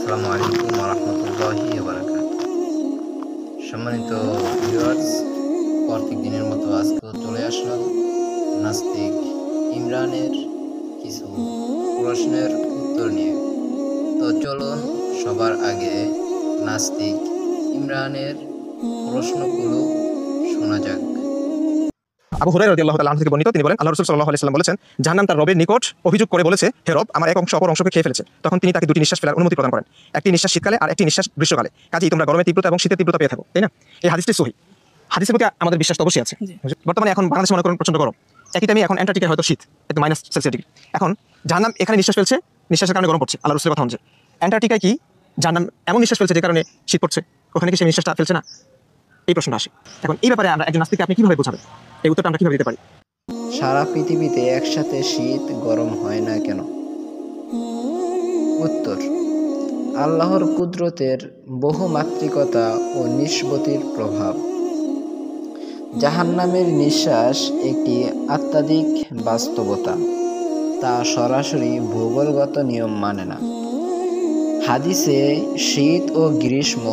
আসসালামু আলাইকুম ওয়া রাহমাতুল্লাহি ওয়া বারাকাতুহু। সম্মানিত ভিউয়ার্স, প্রত্যেক দিনের মতো আজকেও চলে আসলাম নাস্তিক ইমরানের কিছু প্রশ্নের উত্তর নিয়ে। তো চলুন সবার আগে নাস্তিক ইমরানের প্রশ্নগুলো শোনা যাক। আবু হুরায়রা রাদিয়াল্লাহু তাআলা আনহু থেকে বর্ণিত, তিনি বলেন, আল্লাহ রাসূল সাল্লাল্লাহু আলাইহি ওয়াসাল্লাম বলেছেন, জাহান্নাম তার রবের নিকট অভিযোগ করে বলেছে, হে রব, আমার এক অংশ অপর অংশকে খেয়ে ফেলেছে। তখন তিনি তাকে দুটি নিঃশ্বাস ফেলার অনুমতি প্রদান করেন, একটি নিঃশ্বাস শীতকালে আর একটি নিঃশ্বাস গ্রীষ্মকালে। কাজেই তোমরা গরমের তীব্রতা এবং শীতের তীব্রতা পেয়ে থাকো, তাই না? এই হাদিসটি সহিহ। হাদিসের প্রতি আমাদের বিশ্বাস তো অবশ্যই আছে। বর্তমানে এখন বাংলাদেশে মনে করেন প্রচন্ড গরম, একই টাইমে এখন অ্যান্টার্কটিকায় হয়তো শীত, একটু মাইনাস সেলসিয়াস ডিগ্রি। এখন জাহান্নাম এখানে নিঃশ্বাস ফেলছে, নিঃশ্বাসের কারণে গরম পড়ছে। আল্লাহ রাসূলের কথা অনুযায়ী অ্যান্টার্কটিকায় কি জাহান্নাম এমন নিঃশ্বাস ফেলছে যে কারণে শীত পড়ছে? ওখানে কি সেই নিঃশ্বাসটা ফেলছে না? এই প্রশ্নটা আসে। এখন এই ব্যাপারে আমরা একজন নাস্তিককে আপনি কিভাবে বোঝাবেন? এই উত্তরটা আমরা কিভাবে দিতে পারি? সারা পৃথিবীতে একসাথে শীত গরম হয় না কেন? উত্তর: আল্লাহর কুদরতের বহুমাত্রিকতা ও নিষ্পত্তির প্রভাব। জাহান্নামের নিঃশ্বাস একটি আত্মাধিক বাস্তবতা, তা সরাসরি ভূগোলগত নিয়ম মানে না। হাদিসে শীত ও গ্রীষ্ম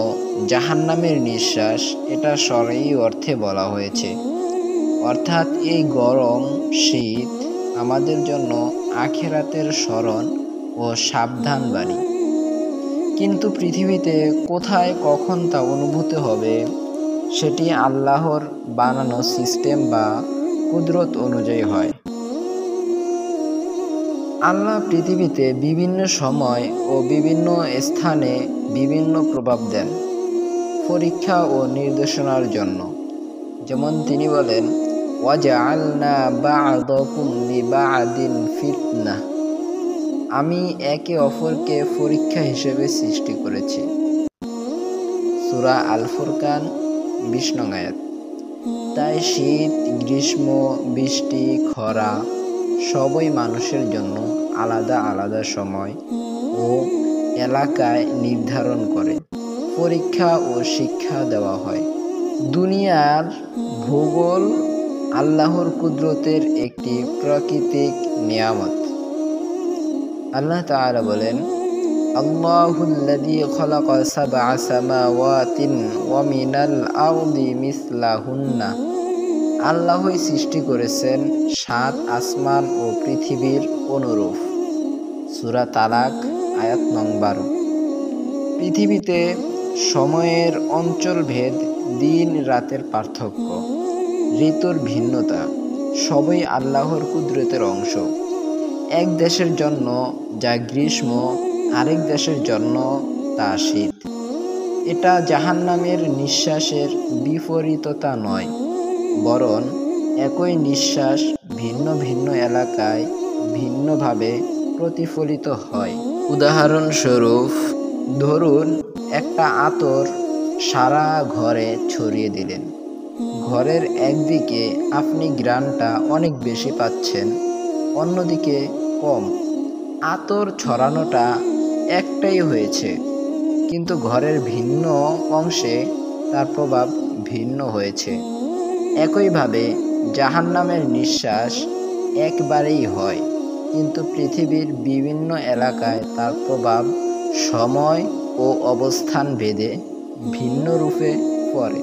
জাহান্নামের নিঃশ্বাস, এটা সরই অর্থে বলা হয়েছে। অর্থাৎ এই গরম শীত আমাদের জন্য আখিরাতের স্মরণ ও সাবধানবাণী। কিন্তু পৃথিবীতে কোথায় কখন তা অনুভূত হবে, সেটি আল্লাহর বানানো সিস্টেম বা কুদরত অনুযায়ী হয়। আল্লাহ পৃথিবীতে বিভিন্ন সময় ও বিভিন্ন স্থানে বিভিন্ন প্রভাব দেন পরীক্ষা ও নির্দেশনার জন্য। যেমন তিনি বলেন, ওয়াজআলনা বা'দাকুম লিবা'দিন ফিতনাহ, আমি একে অপরকে পরীক্ষা হিসেবে সৃষ্টি করেছি। সূরা আল ফুরকান 20 নং আয়াত। তাই শীত, গ্রীষ্ম, বৃষ্টি, খরা সবই মানুষের জন্য আলাদা আলাদা সময় ও এলাকায় নির্ধারণ করে পরীক্ষা ও শিক্ষা দেওয়া হয়। দুনিয়ার ভূগোল আল্লাহর কুদরতের একটি প্রাকৃতিক নিয়ামত। আল্লাহ তাআলা বলেন, আল্লাহুল্লাযী খালাকা সাবআ সামাওয়াতিন ওয়া মিনাল আরদি মিসলাহুন্না, আল্লাহই সৃষ্টি করেছেন 7 আসমান ও পৃথিবীর অনুরূপ। সূরা তালাক আয়াত নং 12। পৃথিবীতে সময়ের অঞ্চলভেদ, দিন রাতের পার্থক্য, ঋতুর ভিন্নতা সবই আল্লাহর কুদরতের অংশ। এক দেশের জন্য যা গ্রীষ্ম, আরেক দেশের জন্য তা শীত। এটা জাহান্নামের নিঃশ্বাসের বিপরীততা নয়, বরং একই নিঃশ্বাস ভিন্ন ভিন্ন এলাকায় ভিন্নভাবে প্রতিফলিত হয়। উদাহরণস্বরূপ, ধরুন একটা আতর সারা ঘরে ছড়িয়ে দিলেন। ঘরের একদিকে আপনি ঘ্রাণটা অনেক বেশি পাচ্ছেন, অন্যদিকে কম। আতর ছড়ানোটা একটাই হয়েছে, কিন্তু ঘরের ভিন্ন অংশে তার প্রভাব ভিন্ন হয়েছে। একইভাবে জাহান্নামের নিঃশ্বাস একবারেই হয়, কিন্তু পৃথিবীর বিভিন্ন এলাকায় তার প্রভাব সময় ও অবস্থান ভেদে ভিন্ন রূপে পড়ে।